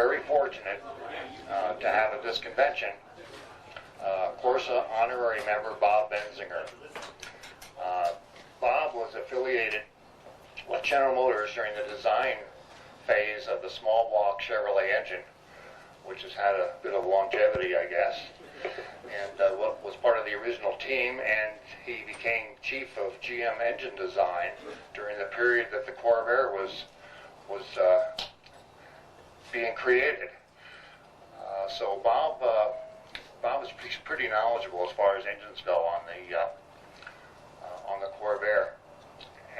very fortunate to have at this convention Corsa honorary member Bob Benzinger. Bob was affiliated with General Motors during the design phase of the small block Chevrolet engine, which has had a bit of longevity, I guess, and was part of the original team, and he became chief of GM engine design during the period that the Corvair was being created. So Bob is pretty knowledgeable as far as engines go on the Corvair.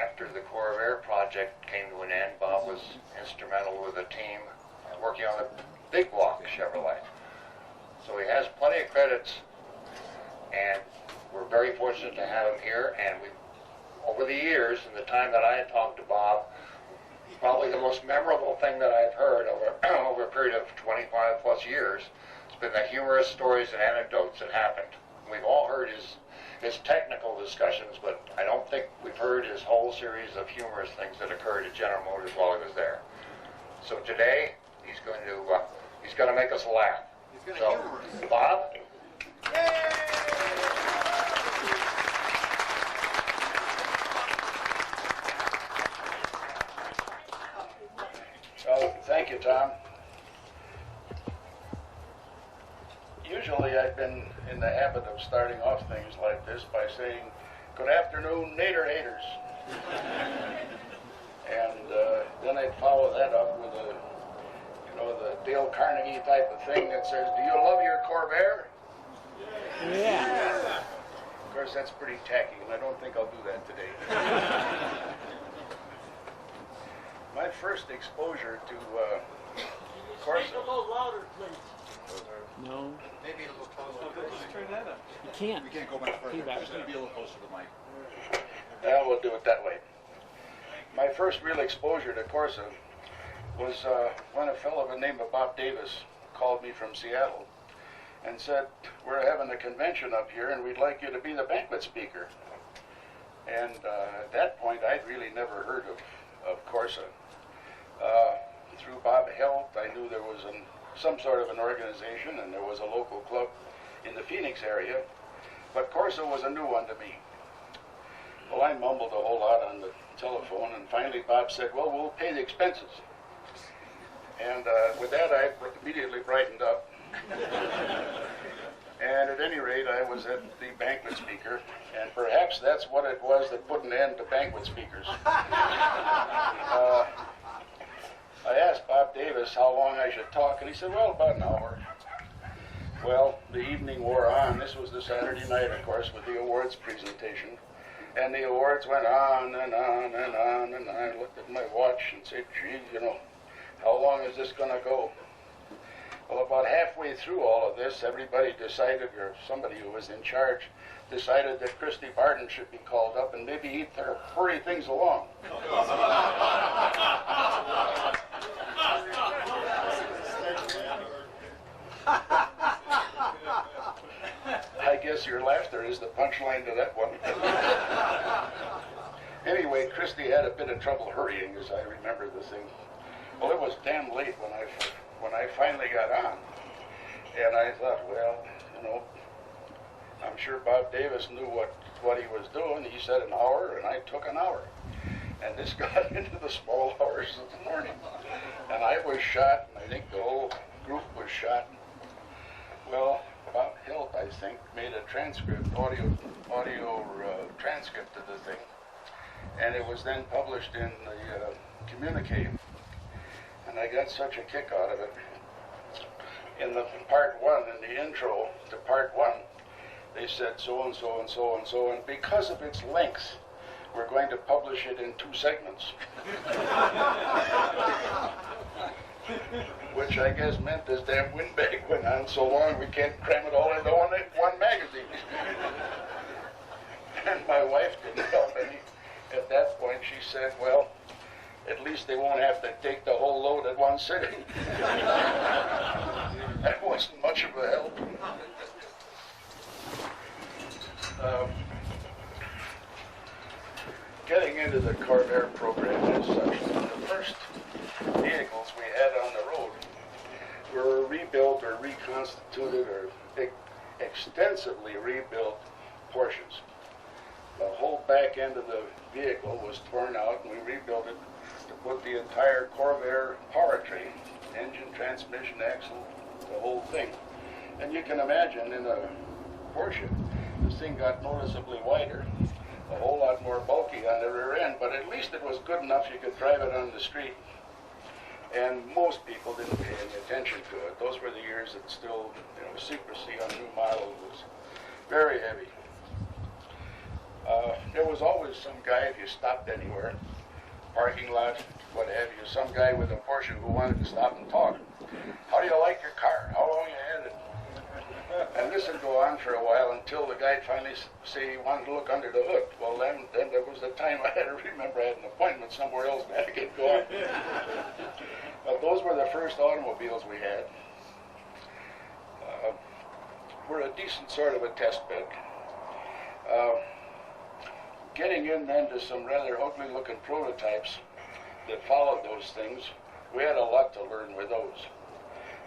After the Corvair project came to an end, Bob was instrumental with the team working on the big block Chevrolet. So he has plenty of credits, and we're very fortunate to have him here. And over the years, in the time that I had talked to Bob, probably the most memorable thing that I've heard over a period of 25 plus years has been the humorous stories and anecdotes that happened. We've all heard his technical discussions, but I don't think we've heard his whole series of humorous things that occurred at General Motors while he was there. So today, he's going to make us laugh. He's going to humor us. Bob? Yay! Well, thank you, Tom. Usually I've been in the habit of starting off things like this by saying, "Good afternoon, Nader haters." And then I'd follow that up with the Dale Carnegie type of thing that says, "Do you love your Corvair?" Yeah. Of course, that's pretty tacky, and I don't think I'll do that today. My first exposure to Corsa. Speak a little louder, please. No, Maybe a little closer. Just turn that up. you can't. We can't go much further. Feedback. Just going to be a little closer to the mic. Yeah, we'll do it that way. My first real exposure to Corsa was when a fellow by the name of Bob Davis called me from Seattle and said, "We're having a convention up here and we'd like you to be the banquet speaker." And at that point, I'd really never heard of Corsa. Through Bob Helt, I knew there was some sort of an organization, and there was a local club in the Phoenix area, but Corsa was a new one to me. Well, I mumbled a whole lot on the telephone, and finally Bob said, "Well, we'll pay the expenses." And with that, I immediately brightened up. And at any rate, I was at the banquet speaker, and perhaps that's what it was that put an end to banquet speakers. I asked Bob Davis how long I should talk, and he said, "Well, about an hour." Well, the evening wore on. This was the Saturday night, of course, with the awards presentation. And the awards went on and on and on, and I looked at my watch and said, "Gee, how long is this going to go?" Well, about halfway through all of this, everybody decided, or somebody who was in charge, decided that Christy Barton should be called up, and maybe he'd hurry things along. I guess your laughter is the punchline to that one. Anyway, Christy had a bit of trouble hurrying, as I remember the thing. Well, it was damn late when I finally got on, and I thought, well, I'm sure Bob Davis knew what he was doing. He said an hour, and I took an hour. And this got into the small hours of the morning. And I was shot, and I think the whole group was shot. Well, Bob Hilt, I think, made a transcript, audio transcript of the thing. And it was then published in the communique. And I got such a kick out of it. In the part one, in the intro to part one, they said so and so and so and so, and because of its length, we're going to publish it in 2 segments. Which I guess meant this damn windbag went on so long we can't cram it all into one magazine. And my wife didn't help any. At that point she said, "Well, at least they won't have to take the whole load at one sitting." That wasn't much of a help. Getting into the Corvair program as such, the first vehicles we had on the road rebuilt or reconstituted or extensively rebuilt Porsches. The whole back end of the vehicle was torn out, and we rebuilt it to put the entire Corvair powertrain, engine, transmission, axle, the whole thing. And you can imagine in a Porsche, this thing got noticeably wider, a whole lot more bulky on the rear end, but at least it was good enough you could drive it on the street. And most people didn't pay any attention to it. Those were the years that still, secrecy on new models was very heavy. There was always some guy, if you stopped anywhere, parking lot, what have you, some guy with a Porsche who wanted to stop and talk. How do you like your car? How long you had it? And this would go on for a while until the guy finally say he wanted to look under the hood. Well, then there was the time I had to remember I had an appointment somewhere else and I had to get going. But those were the first automobiles we had. We're a decent sort of a test bed. Getting in then to some rather ugly looking prototypes that followed those things, we had a lot to learn with those.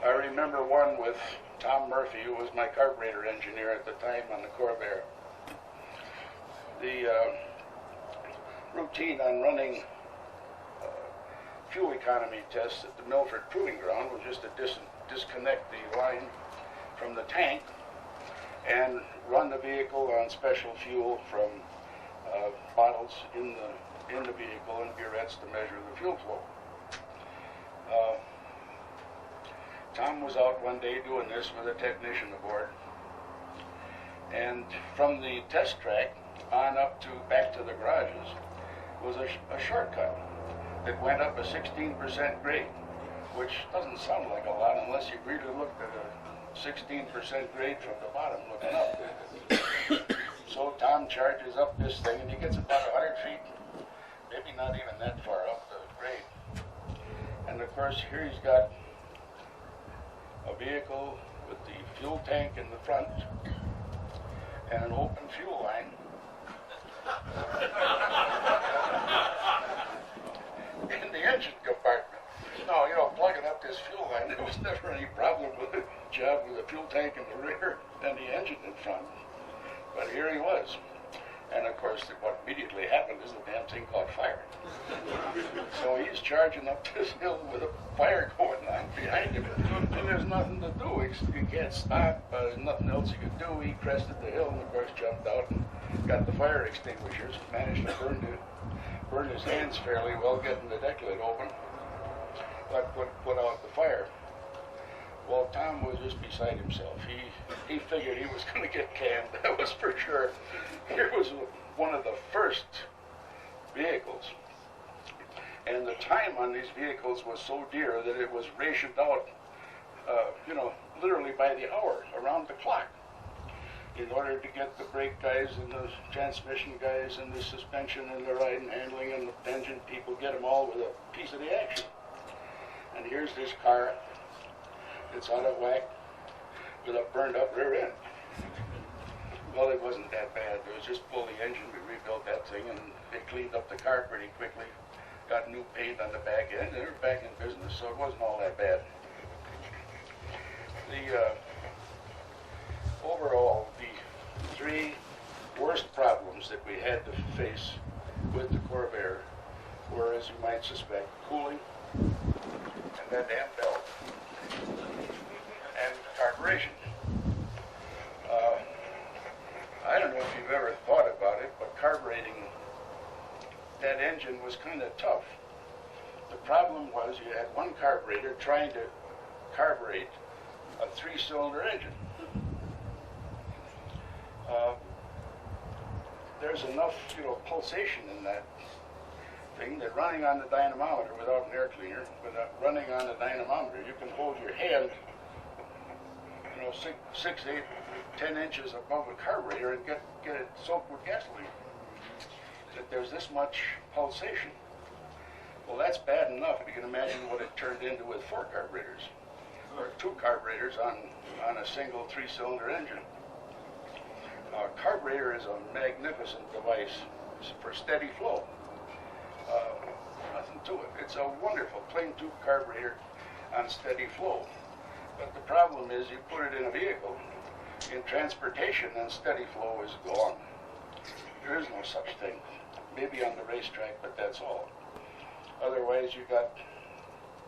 I remember one with Tom Murphy, who was my carburetor engineer at the time on the Corvair. The routine on running fuel economy tests at the Milford Proving Ground was just to disconnect the line from the tank and run the vehicle on special fuel from bottles in the vehicle and burettes to measure the fuel flow. Tom was out one day doing this with a technician aboard, and from the test track on up to back to the garages was a shortcut that went up a 16% grade, which doesn't sound like a lot unless you really looked at a 16% grade from the bottom looking up. So Tom charges up this thing, and he gets about 100 feet, maybe not even that far up the grade. And of course, here he's got a vehicle with the fuel tank in the front and an open fuel line. In the engine compartment. No, plugging up this fuel line, there was never any problem with the job with the fuel tank in the rear and the engine in front. But here he was. And of course, what immediately happened is the damn thing caught fire. So he's charging up this hill with a fire going on behind him. And there's nothing to do. He can't stop. There's nothing else he could do. He crested the hill and of course jumped out and got the fire extinguishers. Managed to burn his hands fairly well getting the deck lid open. But put out the fire. Well, Tom was just beside himself. He figured he was going to get canned. That was for sure. Here was one of the first vehicles. And the time on these vehicles was so dear that it was rationed out, literally by the hour, around the clock, in order to get the brake guys and the transmission guys and the suspension and the ride and handling and the engine people, get them all with a piece of the action. And here's this car. It's out of whack with a burned up rear end. Well, it wasn't that bad. It was just pull the engine. We rebuilt that thing and they cleaned up the car pretty quickly. Got new paint on the back end and they're back in business, so it wasn't all that bad. Overall, the three worst problems that we had to face with the Corvair were, as you might suspect, cooling and that damn belt. And carburation. I don't know if you've ever thought about it, but carbureting that engine was kind of tough. The problem was you had one carburetor trying to carburate a 3-cylinder engine. There's enough, pulsation in that thing that running on the dynamometer without an air cleaner, without running on the dynamometer, you can hold your hand 6, 8, 10 inches above the carburetor and get it soaked with gasoline. That there's this much pulsation. Well, that's bad enough. You can imagine what it turned into with 4 carburetors, or 2 carburetors on a single 3-cylinder engine. Carburetor is a magnificent device for steady flow. Nothing to it. It's a wonderful plain tube carburetor on steady flow. But the problem is you put it in a vehicle, in transportation, and steady flow is gone. There is no such thing. Maybe on the racetrack, but that's all. Otherwise, you got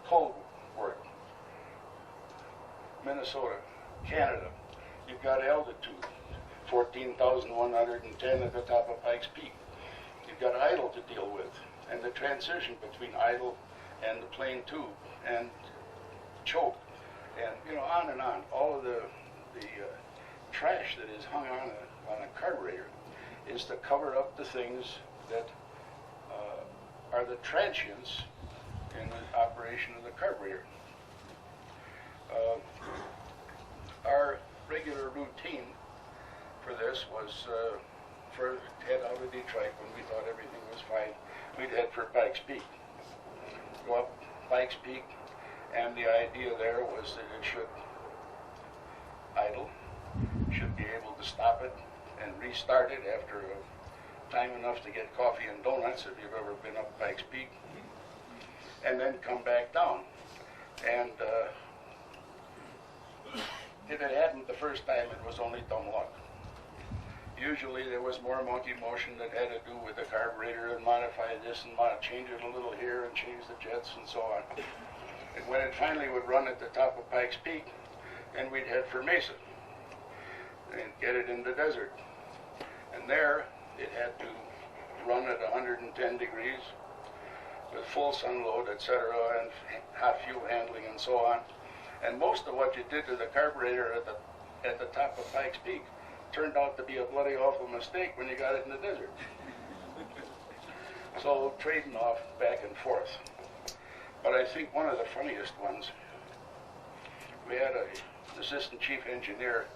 cold work. Minnesota, Canada, you've got altitude, 14,110 at the top of Pikes Peak. You've got idle to deal with, and the transition between idle and the plane tube, and choke, and you know, on and on. All of the trash that is hung on a carburetor is to cover up the things that are the transients in the operation of the carburetor. Our regular routine for this was for head out of Detroit when we thought everything was fine. We'd head for Pikes Peak. Go up Pikes Peak, and the idea there was that it should idle, should be able to stop it and restart it after time enough to get coffee and donuts if you've ever been up Pikes Peak, and then come back down. And if it hadn't the first time, it was only dumb luck. Usually there was more monkey motion that had to do with the carburetor and modify this and change it a little here and change the jets and so on. And when it finally would run at the top of Pikes Peak, and we'd head for Mesa and get it in the desert. And there it had to run at 110 degrees with full sun load, etc., and hot fuel handling and so on. And most of what you did to the carburetor at the top of Pikes Peak turned out to be a bloody awful mistake when you got it in the desert. So trading off back and forth. But I think one of the funniest ones, we had an assistant chief engineer,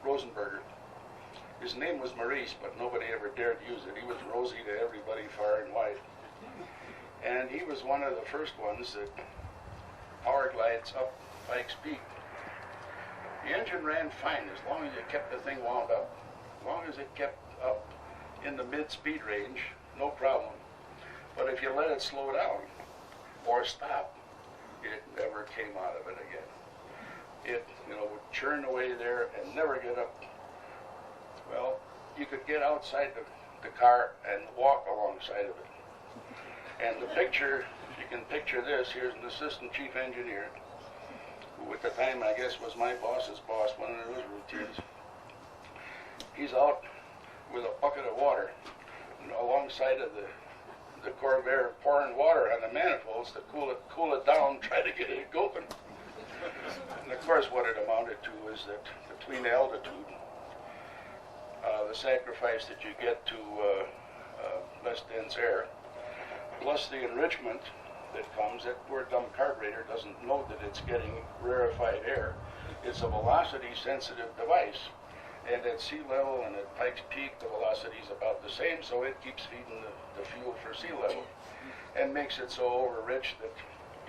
Rosenberger. His name was Maurice, but nobody ever dared use it. He was Rosie to everybody far and wide. And he was one of the first ones that power glides up Pikes Peak. The engine ran fine as long as you kept the thing wound up. As long as it kept up in the mid-speed range, no problem. But if you let it slow down or stop, it never came out of it again. It, would churn away there and never get up. Well, you could get outside the car and walk alongside of it. And the picture, you can picture this. Here's an assistant chief engineer, who at the time I guess was my boss's boss, one of those routines. He's out with a bucket of water alongside of the Corvair, pouring water on the manifolds to cool it down, try to get it going. And of course what it amounted to is that between the altitude, the sacrifice that you get to less dense air, plus the enrichment that comes, that poor dumb carburetor doesn't know that it's getting rarefied air. It's a velocity-sensitive device, and at sea level and at Pikes Peak, the velocity is about the same, so it keeps feeding the fuel for sea level, and makes it so over-rich that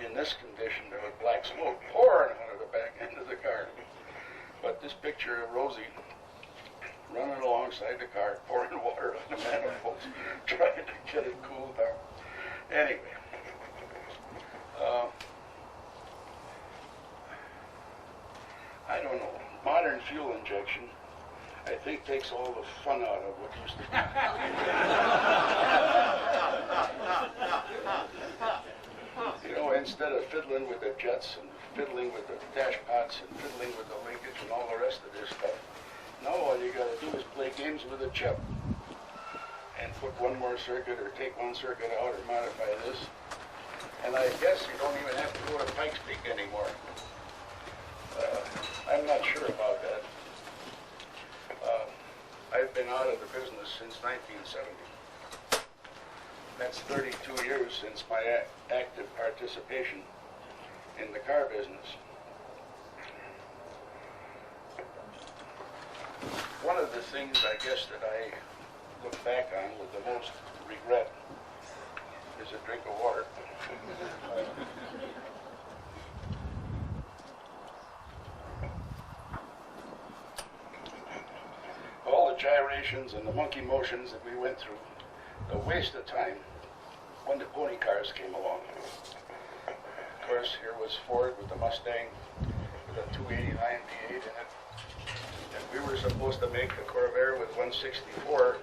in this condition there was black smoke pouring out of the back end of the car. But this picture of Rosie running alongside the car, pouring water on the manifolds, trying to get it cooled down. Anyway, I don't know. Modern fuel injection, I think, takes all the fun out of what used to be. Instead of fiddling with the jets and fiddling with the dash pots and fiddling with the linkage and all the rest of this stuff, now all you got to do is play games with a chip and put one more circuit or take one circuit out or modify this. And I guess you don't even have to go to Pikes Peak anymore. I'm not sure about that. I've been out of the business since 1970. That's 32 years since my active participation in the car business. One of the things, I guess, that I look back on with the most regret is a drink of water. All the gyrations and the monkey motions that we went through, the waste of time when the pony cars came along. course, here was Ford with the Mustang with a 289 V8 in it. And we were supposed to make the Corvair with 164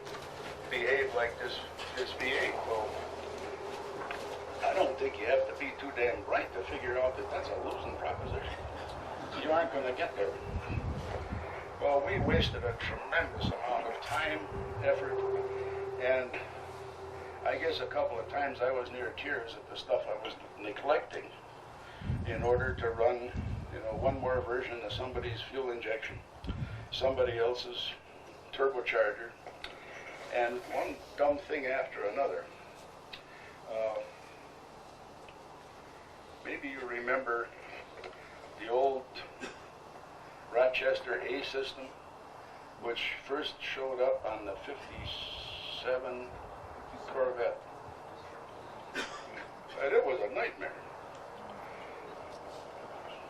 behave like this V8. Well, I don't think you have to be too damn bright to figure out that that's a losing proposition. You aren't going to get there. Well, we wasted a tremendous amount of time, effort, and I guess a couple of times I was near tears at the stuff I was neglecting in order to run, one more version of somebody's fuel injection, somebody else's turbocharger, and one dumb thing after another. Maybe you remember the old Rochester A system, which first showed up on the 57 Corvette. And it was a nightmare.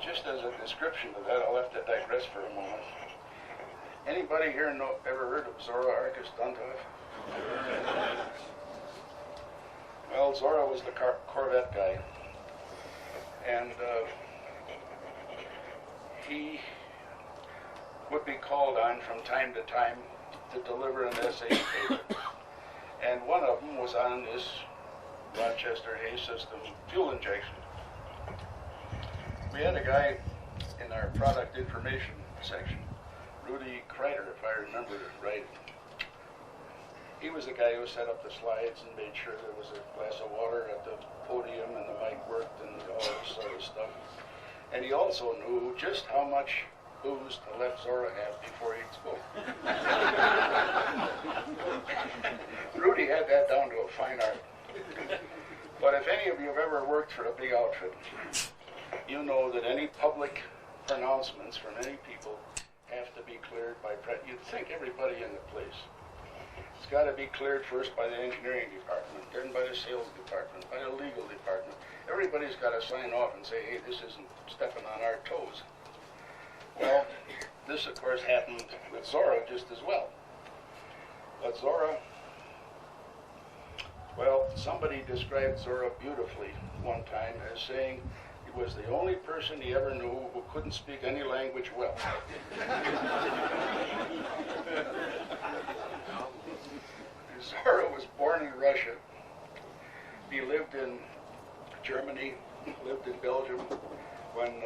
Just as a description of that, I'll have to digress for a moment. Anybody here ever heard of Zora Arcus Duntov? Well, Zora was the Corvette guy. And he would be called on from time to time to deliver an essay paper. And one of them was on this Rochester Hay system fuel injection. We had a guy in our product information section, Rudy Kreider, if I remember right. He was the guy who set up the slides and made sure there was a glass of water at the podium and the mic worked and all this sort of stuff. And he also knew just how much booze to let Zora have before he'd spoke. Rudy had that down to a fine art. But if any of you have ever worked for a big outfit, you know that any public pronouncements from any people have to be cleared by you'd think everybody in the place. It's got to be cleared first by the engineering department, then by the sales department, by the legal department. Everybody's got to sign off and say, hey, this isn't stepping on our toes. Well, this, of course, happened with Zora just as well. But Zora, well, somebody described Zora beautifully one time as saying he was the only person he ever knew who couldn't speak any language well. Zora was born in Russia. He lived in Germany, lived in Belgium. When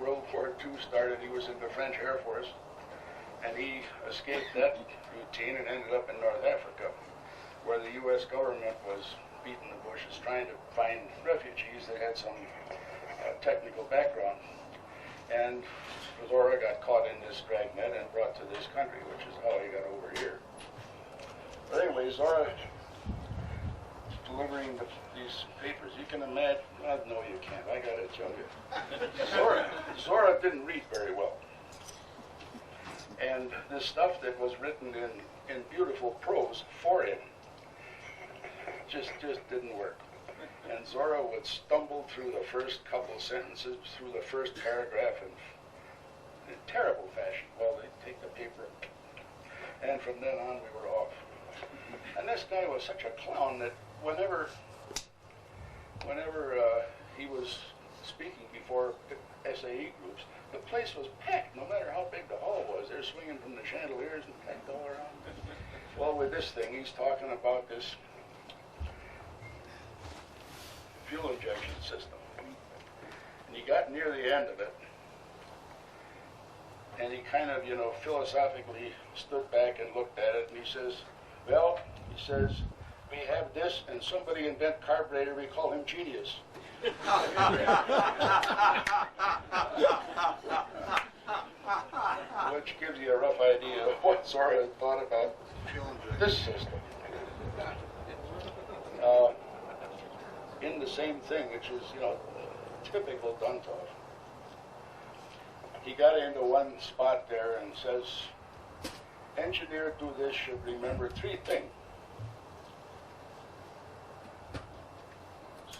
World War II started, he was in the French Air Force, and he escaped that routine and ended up in North Africa, where the U.S. government was beating the bushes trying to find refugees that had some technical background. And Zora got caught in this dragnet and brought to this country, which is how he got over here. But anyway, Zora delivering these papers. You can imagine, no you can't, I gotta tell you. Zora didn't read very well. And this stuff that was written in beautiful prose for him just didn't work. And Zora would stumble through the first couple sentences, through the first paragraph in terrible fashion while they'd take the paper. And from then on we were off. And this guy was such a clown that whenever he was speaking before SAE groups, the place was packed, no matter how big the hall was. They're swinging from the chandeliers and packed all around. Well, with this thing, he's talking about this fuel injection system. And he got near the end of it, and he kind of, philosophically stood back and looked at it, and he says, well, he says, we have this, and somebody invent carburetor, we call him genius. Which gives you a rough idea of what Zora had thought about this system. In the same thing, which is, typical Duntov. He got into one spot there and says, engineer do this should remember three things.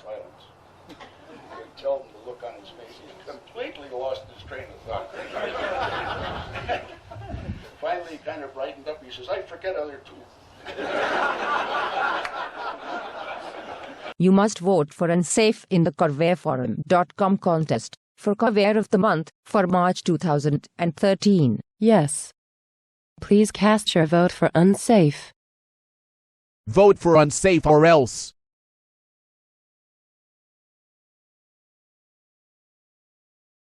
Silence. You could tell him the look on his face. He completely lost his train of thought. Finally, he kind of brightened up. He says, I forget other two. You must vote for Unsafe in the CorvairForum.com contest for Corvair of the Month for March 2013. Yes. Please cast your vote for Unsafe. Vote for Unsafe or else.